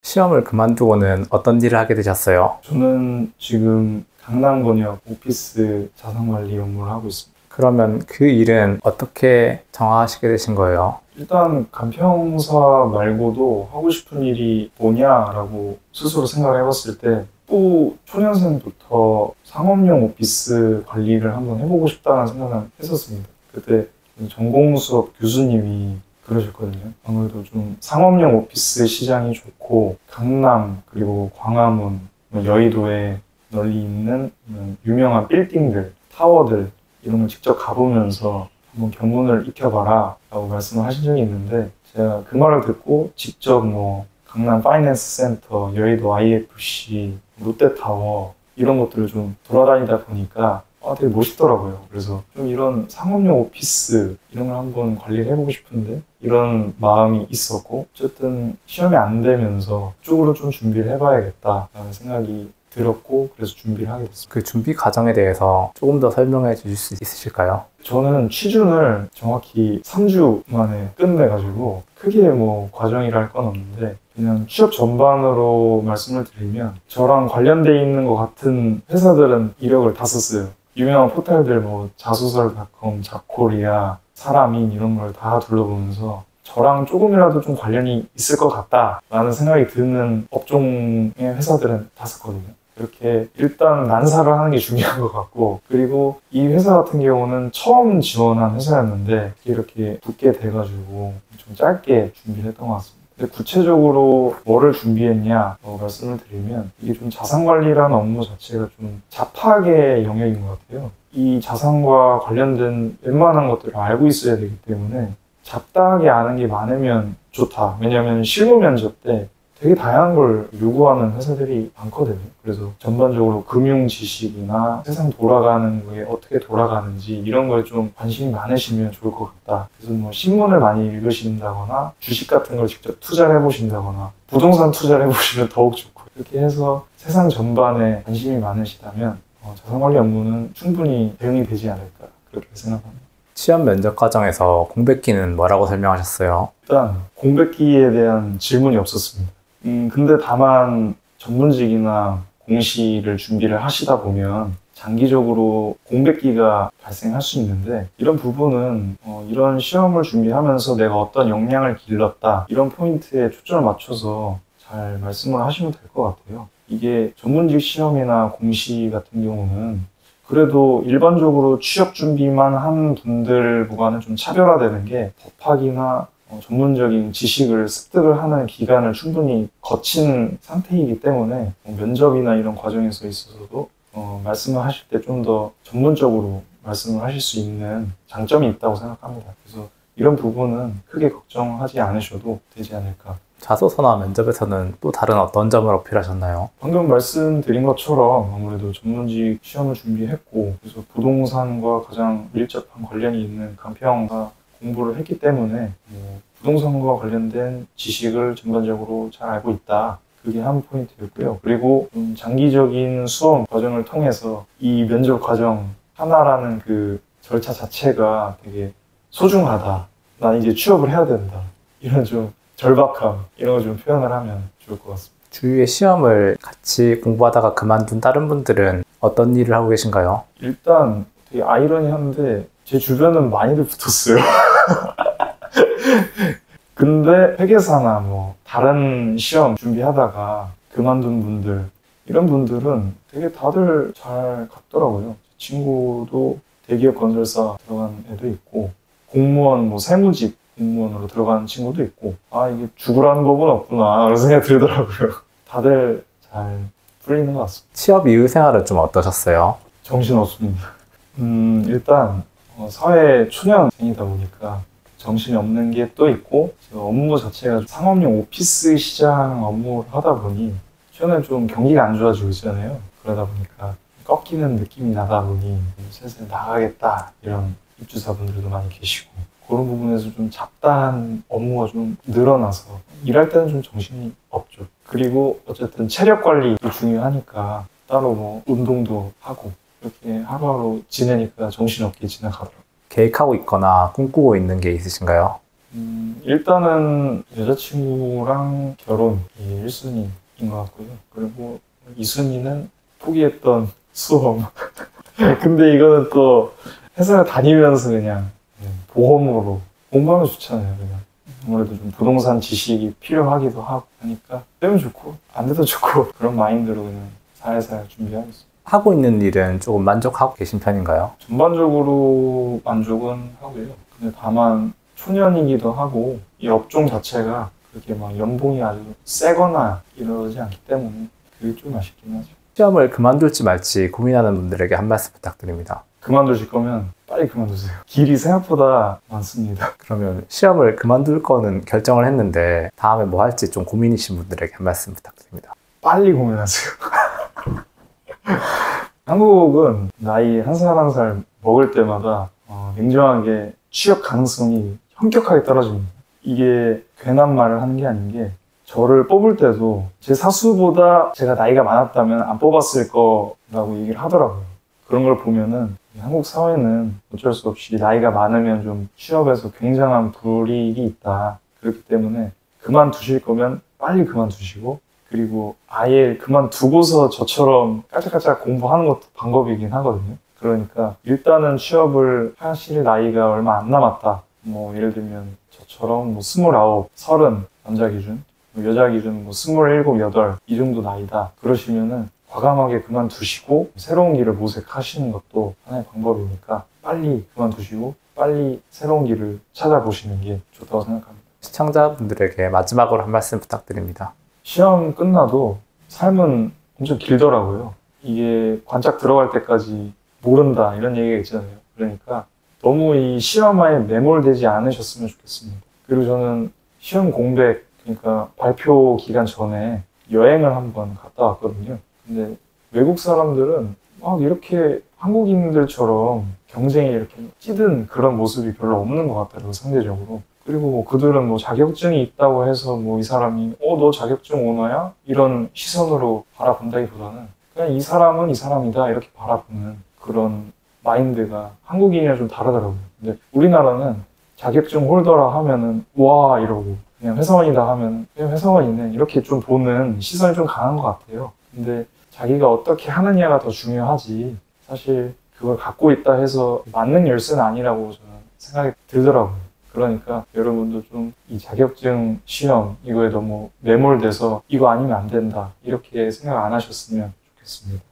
시험을 그만두고는 어떤 일을 하게 되셨어요? 저는 지금 강남권역 오피스 자산관리 업무를 하고 있습니다. 그러면 그 일은 어떻게 정하시게 되신 거예요? 일단 간평사 말고도 하고 싶은 일이 뭐냐라고 스스로 생각을 해봤을 때 또 초년생부터 상업용 오피스 관리를 한번 해보고 싶다는 생각을 했었습니다. 그때 전공 수업 교수님이 그러셨거든요. 아무래도 좀 상업용 오피스 시장이 좋고 강남 그리고 광화문, 여의도에 널리 있는 유명한 빌딩들, 타워들 이런 걸 직접 가보면서 한번 견문을 익혀봐라 라고 말씀을 하신 적이 있는데, 제가 그 말을 듣고 직접 강남 파이낸스 센터, 여의도 IFC, 롯데타워 이런 것들을 좀 돌아다니다 보니까 되게 멋있더라고요. 그래서 좀 이런 상업용 오피스 이런 걸 한번 관리를 해보고 싶은데 이런 마음이 있었고, 어쨌든 시험이 안 되면서 쪽으로 좀 준비를 해봐야겠다라는 생각이 들었고, 그래서 준비를 하게 됐습니다. 그 준비 과정에 대해서 조금 더 설명해 주실 수 있으실까요? 저는 취준을 정확히 3주 만에 끝내가지고 크게 과정이라 할 건 없는데, 그냥 취업 전반으로 말씀을 드리면 저랑 관련돼 있는 것 같은 회사들은 이력을 다 썼어요. 유명한 포털들 자소설닷컴, 잡코리아, 사람인 이런 걸 다 둘러보면서 저랑 조금이라도 좀 관련이 있을 것 같다라는 생각이 드는 업종의 회사들은 다 썼거든요. 이렇게 일단 난사를 하는 게 중요한 것 같고, 그리고 이 회사 같은 경우는 처음 지원한 회사였는데 이렇게 붙게 돼가지고 좀 짧게 준비를 했던 것 같습니다. 근데 구체적으로 뭐를 준비했냐 말씀을 드리면, 이게 좀 자산관리라는 업무 자체가 좀 잡학의 영역인 것 같아요. 이 자산과 관련된 웬만한 것들을 알고 있어야 되기 때문에 잡다하게 아는 게 많으면 좋다. 왜냐하면 실무 면접 때 되게 다양한 걸 요구하는 회사들이 많거든요. 그래서 전반적으로 금융 지식이나 세상 돌아가는 거에 어떻게 돌아가는지 이런 거에 좀 관심이 많으시면 좋을 것 같다. 그래서 신문을 많이 읽으신다거나 주식 같은 걸 직접 투자를 해보신다거나 부동산 투자를 해보시면 더욱 좋고, 이렇게 해서 세상 전반에 관심이 많으시다면 자산관리 업무는 충분히 대응이 되지 않을까 그렇게 생각합니다. 시험 면접 과정에서 공백기는 뭐라고 설명하셨어요? 일단 공백기에 대한 질문이 없었습니다. 근데 다만 전문직이나 공시를 준비를 하시다 보면 장기적으로 공백기가 발생할 수 있는데, 이런 부분은 이런 시험을 준비하면서 내가 어떤 역량을 길렀다 이런 포인트에 초점을 맞춰서 잘 말씀을 하시면 될 것 같아요. 이게 전문직 시험이나 공시 같은 경우는 그래도 일반적으로 취업 준비만 한 분들보다는 좀 차별화되는 게 법학이나 전문적인 지식을 습득을 하는 기간을 충분히 거친 상태이기 때문에 면접이나 이런 과정에서 있어서도 말씀을 하실 때 좀 더 전문적으로 말씀을 하실 수 있는 장점이 있다고 생각합니다. 그래서 이런 부분은 크게 걱정하지 않으셔도 되지 않을까. 자소서나 면접에서는 또 다른 어떤 점을 어필하셨나요? 방금 말씀드린 것처럼 아무래도 전문직 시험을 준비했고, 그래서 부동산과 가장 밀접한 관련이 있는 간평사 공부를 했기 때문에 부동산과 관련된 지식을 전반적으로 잘 알고 있다. 그게 한 포인트였고요. 그리고 장기적인 수험 과정을 통해서 이 면접 과정 하나라는 그 절차 자체가 되게 소중하다. 난 이제 취업을 해야 된다. 이런 좀 절박함, 이런 거 좀 표현을 하면 좋을 것 같습니다. 주위에 시험을 같이 공부하다가 그만둔 다른 분들은 어떤 일을 하고 계신가요? 일단 되게 아이러니한데 제 주변은 많이들 붙었어요. 근데 회계사나 다른 시험 준비하다가 그만둔 분들, 이런 분들은 되게 다들 잘 갔더라고요. 제 친구도 대기업 건설사 들어간 애도 있고, 공무원, 세무직 공무원으로 들어가는 친구도 있고, 이게 죽으라는 법은 없구나 그런 생각이 들더라고요. 다들 잘 풀리는 것 같습니다. 취업 이후 생활은 좀 어떠셨어요? 정신없습니다. 일단 사회 초년생이다 보니까 정신이 없는 게 또 있고, 업무 자체가 상업용 오피스 시장 업무를 하다 보니 최근에 좀 경기가 안 좋아지고 있잖아요. 그러다 보니까 꺾이는 느낌이 나다 보니 슬슬 나가겠다 이런 입주사분들도 많이 계시고, 그런 부분에서 좀 잡다한 업무가 좀 늘어나서 일할 때는 좀 정신이 없죠. 그리고 어쨌든 체력 관리도 중요하니까 따로 운동도 하고 이렇게 하루하루 지내니까 정신없게 지나가더라고요. 계획하고 있거나 꿈꾸고 있는 게 있으신가요? 일단은 여자친구랑 결혼이 1순위인 것 같고요. 그리고 2순위는 포기했던 수험. 근데 이거는 또 회사 다니면서 그냥 보험으로 공부하면 좋잖아요. 그냥 아무래도 좀 부동산 지식이 필요하기도 하고 하니까 되면 좋고 안 돼도 좋고 그런 마인드로 그냥 살살 준비하고 있어요. 하고 있는 일은 조금 만족하고 계신 편인가요? 전반적으로 만족은 하고요. 근데 다만 초년이기도 하고 이 업종 자체가 그렇게 막 연봉이 아주 세거나 이러지 않기 때문에 그게 좀 아쉽긴 하죠. 시험을 그만둘지 말지 고민하는 분들에게 한 말씀 부탁드립니다. 그만두실 거면 빨리 그만두세요. 길이 생각보다 많습니다. 그러면 시험을 그만둘 거는 결정을 했는데 다음에 뭐 할지 좀 고민이신 분들에게 한 말씀 부탁드립니다. 빨리 고민하세요. 한국은 나이 한 살 한 살 먹을 때마다 냉정하게 취업 가능성이 현격하게 떨어집니다. 이게 괜한 말을 하는 게 아닌 게 저를 뽑을 때도 제 사수보다 제가 나이가 많았다면 안 뽑았을 거라고 얘기를 하더라고요. 그런 걸 보면은 한국 사회는 어쩔 수 없이 나이가 많으면 좀 취업에서 굉장한 불이익이 있다. 그렇기 때문에 그만두실 거면 빨리 그만두시고 그리고 아예 그만두고서 저처럼 깔짝깔짝 공부하는 것도 방법이긴 하거든요. 그러니까 일단은 취업을 하실 나이가 얼마 안 남았다. 뭐 예를 들면 저처럼 뭐 29, 30 남자 기준, 여자 기준 뭐 27, 8 이 정도 나이다. 그러시면은 과감하게 그만두시고 새로운 길을 모색하시는 것도 하나의 방법이니까 빨리 그만두시고 빨리 새로운 길을 찾아보시는 게 좋다고 생각합니다. 시청자분들에게 마지막으로 한 말씀 부탁드립니다. 시험 끝나도 삶은 엄청 길더라고요. 이게 관짝 들어갈 때까지 모른다 이런 얘기가 있잖아요. 그러니까 너무 이 시험에 매몰되지 않으셨으면 좋겠습니다. 그리고 저는 시험 공백, 그러니까 발표 기간 전에 여행을 한번 갔다 왔거든요. 근데 외국 사람들은 막 이렇게 한국인들처럼 경쟁에 이렇게 찌든 그런 모습이 별로 없는 것 같더라고요, 상대적으로. 그리고 뭐 그들은 뭐 자격증이 있다고 해서 뭐 이 사람이 너 자격증 오너야? 이런 시선으로 바라본다기보다는 그냥 이 사람은 이 사람이다 이렇게 바라보는 그런 마인드가 한국인이랑 좀 다르더라고요. 근데 우리나라는 자격증 홀더라 하면은 와 이러고 그냥 회사원이다 하면 그냥 회사원이네 이렇게 좀 보는 시선이 좀 강한 것 같아요. 근데 자기가 어떻게 하느냐가 더 중요하지 사실 그걸 갖고 있다 해서 맞는 열쇠는 아니라고 저는 생각이 들더라고요. 그러니까 여러분도 좀 이 자격증 시험 이거에 너무 매몰돼서 이거 아니면 안 된다 이렇게 생각 안 하셨으면 좋겠습니다.